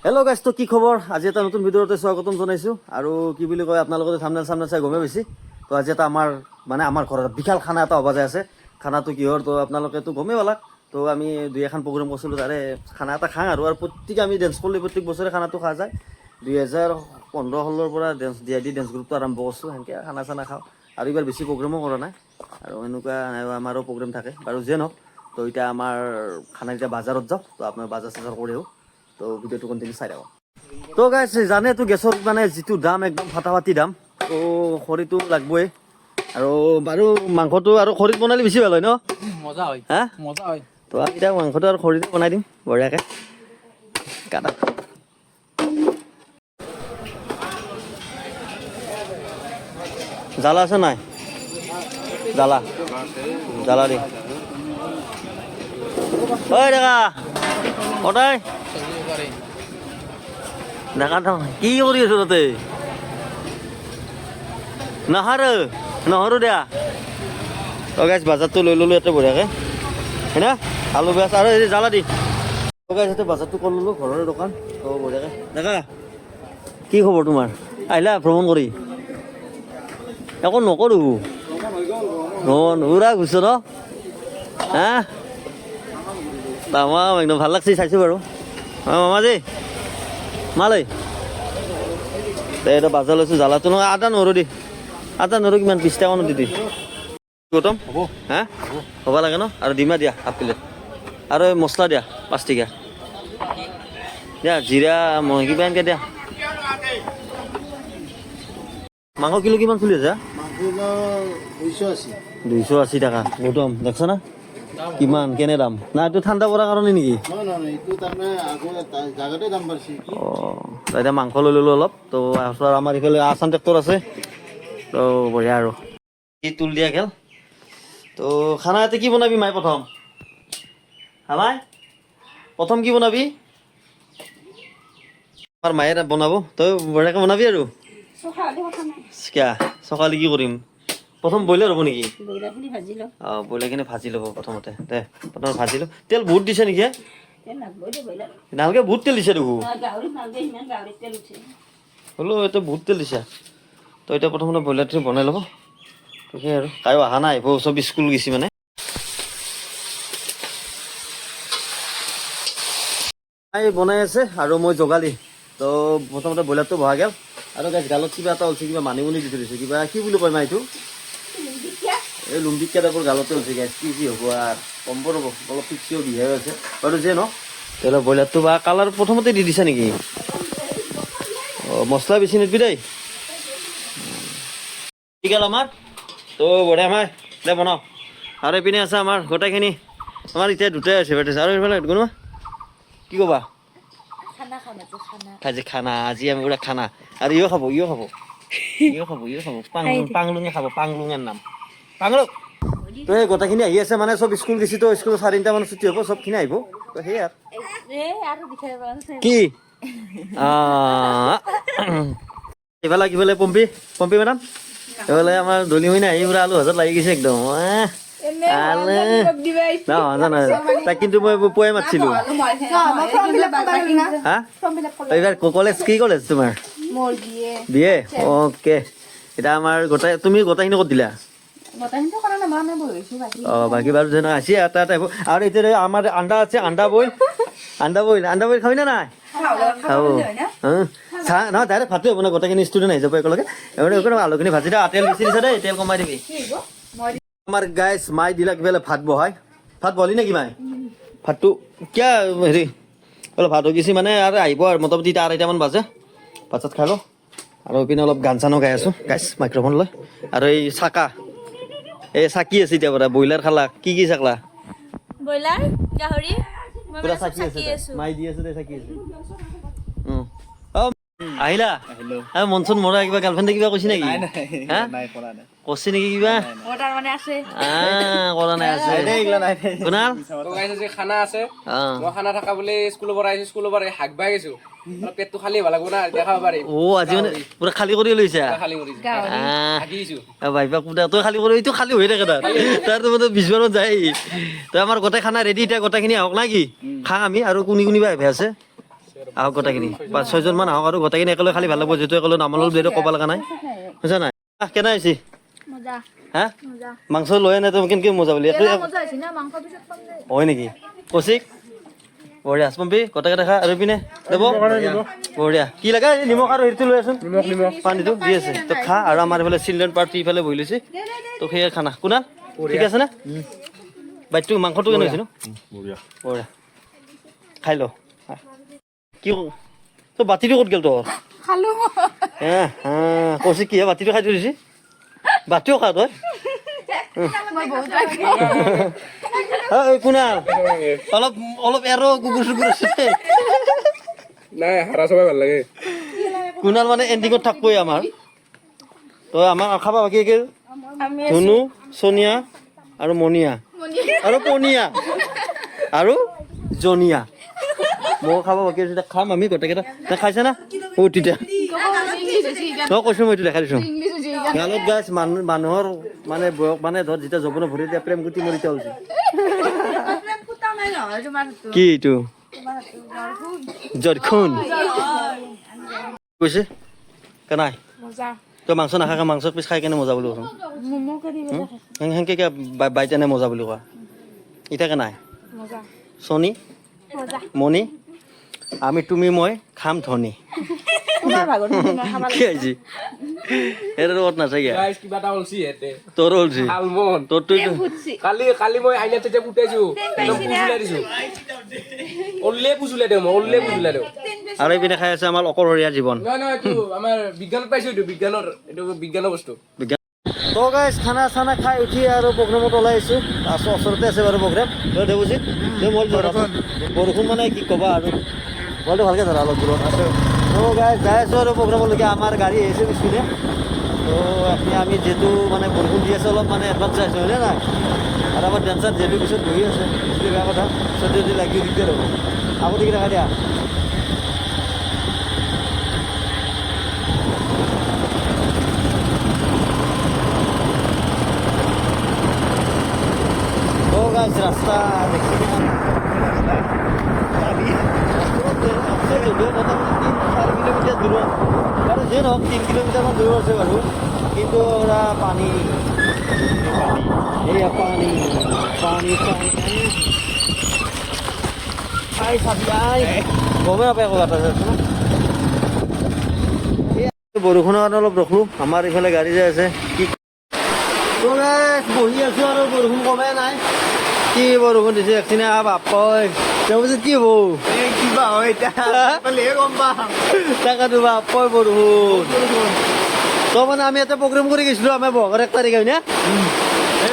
Hello' guys, তো কি খবৰ? আজি এটা নতুন ভিডিঅ'তে স্বাগতম জনাইছোঁ। আৰু কি বুলি কয়, আপোনালোকে থাম্বনেল চাই গমেই পাইছে। তো আজি এটা আমাৰ ঘৰত বিশাল খানা এটা হ'ব যায় আছে। খানাটো কিহৰ তো আপোনালোকেতো গমেই পালা। তো আমি দুই এখন প্ৰগ্ৰেম কৰিছিলোঁ, তাৰে খানা এটা খাওঁ আৰু প্ৰত্যেকে আমি ডেন্স কৰিলে প্ৰত্যেক বছৰে খানাটো খোৱা যায়। 2015-16 পৰা DID ডেন্স গ্ৰুপটো আৰম্ভ কৰিছোঁ, সেনেকৈ খানা চানা খাওঁ। আৰু এইবাৰ বেছি প্ৰগ্ৰেমো কৰা নাই, আৰু এনেকুৱা আমাৰো প্ৰগ্ৰেম থাকে বাৰু যিয়ে নহওক। তো এতিয়া আমাৰ খানা এতিয়া বাজাৰত যাওঁ, তো আপোনাৰ বাজাৰ চাজাৰ কৰি আহোঁ। তো ভিডিঅ'টো কণ্টিনিউ চাই থাকক। তো গাইজ, জানেতো গেছৰ যিটো দাম, একদম ফাটাফাটি দাম। তো খৰিটো লাগবই, আৰু বাৰু মাংসটো আৰু খৰিত বনালে বেছি ভাল হয় ন? মজা হয়, হা মজা হয়। তো আমি এতিয়া মাংসটো আৰু খৰিতে বনাই দিম বঢ়িয়াকৈ। কাটা জ্বালা আছে নাই? জ্বালা দি ঐ ডেকা কটাই দেখা কি কৰি আছো তাতে? নহৰু দিয়া। গাইজ, বাজাৰটো লৈ ল'লোঁ ইয়াতে বঢ়িয়াকৈ, হয় না? আলু পিঁয়াজ আৰু এই জ্বালা দি। গাইজ, ইয়াতে বাজাৰটো কৰি ল'লোঁ, ঘৰৰে দোকান। তো বঢ়িয়াকৈ। ডেকা, কি খবৰ তোমাৰ? আহিলা ভ্ৰমণ কৰি? একো নকৰোঁ পুৰা ঘুৰিছ ন? হা তামাম একদম ভাল লাগছে, চাইছোঁ বাৰু। অঁ মামাজী মালৈ এতিয়া বাজাৰ লৈছোঁ। জ্বালাটো নহয়, আদা নহৰু দি। আদা নহৰু কিমান? 20 টকা মানত দি গৌতম। হ'ব হা হ'ব লাগে ন? আৰু ডিমা দিয়া হাফ প্লেট, আৰু এই মছলা দিয়া 5 টকীয়া দিয়া, জিৰা কিবা এনেকৈ দিয়া। মাংস কিলো কিমান চলি আছে? 280 টাকা। গৌতম দেখছ না কিমান কেনে দাম? না এইটো ঠাণ্ডা পৰাৰ কাৰণে নেকি? অঁ, এতিয়া মাংস লৈ ল'লোঁ অলপ। তো আমাৰ এইফালে আছাম ট্ৰেক্টৰ আছে, তো বঢ়িয়া। আৰু কি তুল দিয়া খেল। তো খানা ইয়াতে কি বনাবি মাই? প্ৰথম কি বনাবি? আমাৰ মায়ে বনাব, তই বঢ়িয়াকৈ বনাবি। আৰু কিয়া চকালে কি কৰিম? প্ৰথম ব্ৰইলাৰ হ'ব নেকি? অঁ, ব্ৰইলাৰখিনি ভাজি ল'ব প্ৰথমতে। প্ৰথমে ভাজি ল। তেল বহুত দিছে নেকি? নালগে, বহুত তেল দিছে দেখোন। হ'লেও এতিয়া বহুত তেল দিছে। তো এতিয়া প্ৰথমতে ব্ৰইলাৰটো বনাই ল'ব। সেই আৰু কায়ো অহা নাই, চব স্কুল গৈছে মানে। বনাই আছে আৰু মই জগালি। তো প্ৰথমতে ব্ৰইলাৰটো বহা গ'ল, আৰু গাইজ গালত কিবা এটা ওলছে, কিবা মানিমুনি দি থৈ দিছে। কিবা কি বুলি কয় মা এইটো? এই লুম্বিকা টাইপৰ গালতে ওলছে গাইজ। কি হ'ব আৰু কম্ব ৰ'ব, অলপ পিক্সিও দিহে আছে বাৰু যিয়ে ন। তেতিয়াহ'লে ব্ৰইলাৰটো বা কালাৰ প্ৰথমতে দি দিছা নেকি? অঁ, মছলা বেছি নিদিবি দেই। ঠিক আছে আমাৰ। তো বঢ়িয়া মাই দে বনাওঁ। আৰু এইপিনে আছে আমাৰ গোটেইখিনি। আমাৰ এতিয়া দুটাই আছে বেটে, আৰু এইফালে কোনোবা কি ক'বা? খানা আজি আমি পুৰা খানা। আৰু ইও খাব পাংলুঙে খাব, পাংলুঙৰ নাম পাংলুং। তো এই গোটেইখিনি আহি আছে মানে, চব স্কুল গৈছে। তো স্কুল 4:30 মানত ছুটি হ'ব, চবখিনি আহিব। তো সেই আৰু কি এইফালে কিফালে পম্পী মেডাম, এইফালে আমাৰ দলি হৈ আহি পুৰা আলু ভাজত লাগি গৈছে একদম। তাক কিন্তু মই পুৱাই মাতিছিলোঁ। হা এইবাৰ কলেজ কি কলেজ তোমাৰ? বিয়ে। অ'কে। এতিয়া আমাৰ তুমি গোটেইখিনি ক'ত দিলা? অঁ, বাকী বাৰু যেনে আছে এটা টাইপ। আৰু এতিয়া আমাৰ আণ্ডা আছে, আণ্ডা বইল খাবি নে নাই? খাব চাহ নহয়, ডাইৰেক্ট ভাতেই হ'ব ন? গোটেইখিনি ষ্টুডেণ্ট আহি যাব একেলগে। আলুখিনি ভাজি দে, তেল বেছি দিছে দেই, তেল কমাই দিবি। আমাৰ গাইজ মাই দিলা কিবা ভাত বহালি নেকি মাই? ভাতটো কিয় হেৰি অলপ ভাত হৈ গৈছে মানে, আৰু আহিব আৰু মোটামুটি 2:30মান বাজে। ভাত চাত খাই লওঁ, আৰু এইপিনে অলপ গান চানো গাই আছোঁ গাইজ মাইক্ৰফোন লৈ। আৰু এই চাকি আছে এতিয়া পৰা। ব্ৰইলাৰ খালা? কি চাকলা? ব্ৰইলাৰ, গাহৰি, পুৰা চাকি আছে, মাই দি আছে, চাকি আছে। আহিলা? মনচুন মৰা কিবা গাৰ্লফ্ৰেণ্ডে কিবা কৈছে নেকি? কৈছে নেকি কিবা? কৰা নাই আছে। কুনাল খানা আছে, মই খানা থকা বুলি স্কুলৰ পৰা আহিছো। স্কুলৰ পৰা হাক বাই গৈছো, পেটটো খালী হ'ব লাগিব না, এতিয়া খাব পাৰিম। অ' আজি মানে পুৰা খালী কৰি লৈছা? খালী কৰিছো, তই খালী কৰি, এইটো খালী হৈ থাকে তাৰ 20 মানত যায়। তই আমাৰ গোটেই খানা ৰেডি, এতিয়া গোটেইখিনি আহক না কি খাং আমি। আৰু কোনি কোনিবা আহিব আছে? আহক গোটেইখিনি 5-6জন মান আহক আৰু গোটেইখিনি একেলগে খালি ভাল লাগিব যেহেতু একেলগে নামলৰ যিহেতু ক'ব লগা নাই বুজিছা নাই কেনে হৈছে মজা হা মজা মাংস লৈ আনে তো কেনেকৈ মজা বুলি মজা হৈছে না মাংস পিছত পাম দে হয় নেকি কৌশিক বঢ়িয়া পম্পী গোটেইকেইটা দেখা আৰু পিনে দেব বঢ়িয়া কি লাগে নিমখ আৰু হেৰিটো লৈ আছোন পানীটো দি আছে তো খা আৰু আমাৰ এইফালে চিলড্ৰেন পাৰ্টি ইফালে বহি লৈছে তো সেয়ে খানা কোনা ঠিক আছে না বাইটো মাংসটো কেনে হৈছে ন বঢ়িয়া খাই ল কি তো বাতিটো ক'ত গ'ল তোৰ খালো কৌশিক কিহে বাতিটো খাই থৈ দিছি বাতিও খা তই মই বহুত লাগে কোনা অলপ অলপ এৰো কুকুৰ চুকুৰ আছে নাই হাৰা চবাই ভাল লাগে কুনাল মানে এণ্ডিঙত থাকবই আমাৰ তো আমাৰ খাবা বাকী কি আমি ধুনু সোনিয়া আৰু মনিয়া আৰু পনিয়া আৰু জনিয়া মই খাব বাকী আছে খাম আমি গোটেইকেইটা তই খাইছে না অ তেতিয়া তই কৈছো মই এইটো দেখাই দিছোঁ গালত গাছ মানুহৰ মানে বয়স মানে ধৰ যেতিয়া যৌৱন ভৰি এতিয়া প্ৰেম গুটি মৰিতে হৈছে কি এইটো জৰখুন কৈছে কেনাই মজা তই মাংস নাখাকে মাংস পিছ খাই কেনে মজা বুলি কৈছোঁ মমো কৰি সেনেকৈ বাইতেনে মজা বুলি কোৱা এতিয়া কেনাই মজা চনি মজা মণি আমি তুমি মই খাম ধনী তোমাৰ ভাগৰ খাবা কি হৈছে এটা ক'ত নাচাগে গাইজ কিবা এটা ওলছি ইয়াতে তোৰ হৈছে আলমন তোৰটো কালি কালি মই আইনা তেতিয়া ফুটাইছো একদম পুজুলাই দিছো অল্লে পুজুলাই দিওঁ মই অল্লে পুজুলাই দিওঁ আৰু এইপিনে খাই আছে আমাৰ অকলশৰীয়া জীৱন নহয় নহয় এইটো আমাৰ বিজ্ঞানত পাইছো এইটো বিজ্ঞানৰ বস্তু তো গাইজ খানা চানা খাই উঠি আৰু প্ৰগ্ৰেমত ওলাই আহিছোঁ ওচৰতে আছে বাৰু প্ৰগ্ৰেম দেৱজিৎ বৰষুণ মানে কি ক'বা আৰু বলটো ভালকৈ ধৰা অলপ দূৰত আছে তো গাইজ যাই আছোঁ আৰু প্ৰগ্ৰেমলৈকে আমাৰ গাড়ী আহিছে পিছপিনে তো আমি যিহেতু মানে বৰষুণ দি আছে অলপ মানে এডভান্স চাইছোঁ হয়নে নাই আৰু আমাৰ ডেন্সাৰ যিহেতু পিছত বহি আছে সেইটো বেয়া কথা পিছত যদি লাগি দিগদাৰ হ'ব আগতে কি দেখা দিয়া গাইজ ৰাস্তা দেখি মোটামুটি 3-4 কিলোমিটাৰ দূৰত বাৰু যে নহওক 3 কিলোমিটাৰমান দূৰ আছে বাৰু কিন্তু ওরা পানী এয়া পানী পানী পানী আই চাবি আই গমে নাপায় আকৌ গাটা আছে বৰষুণৰ কাৰণে অলপ ৰখলো আমাৰ ইফালে গাড়ী যাই আছে কি বহি আছো আৰু বৰষুণ কমাই নাই কি বৰষুণ দিছে একচিনে বাপই তাৰপিছত কি হব কিবা হয় এতিয়া গম পাম তাকেতো বাপই বৰষুণ তো মানে আমি এটা প্ৰগ্ৰেম কৰি গৈছিলো আমাৰ বহাগৰ 1 তাৰিখে হয় না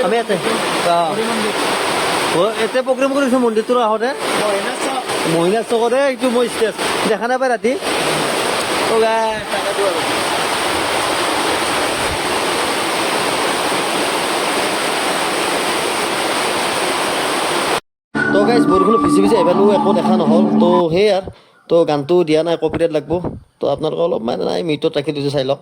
আমি ইয়াতে এতে প্ৰগ্ৰেম কৰিছো মন্দিৰটোৰ আহোঁতে মহিলা চকতে এইটো মই ষ্টেজ দেখা নাপায় ৰাতি তাকেতো আৰু তো গাইজ বৰষুণ ভিজি ভিজি আহিবানো একো দেখা নহ'ল তো সেই আৰু তো গানটো দিয়া নাই কপিৰাইট লাগব তো আপোনালোকে অলপ মানে নাই মিউটত ৰাখি দিছোঁ চাই লওক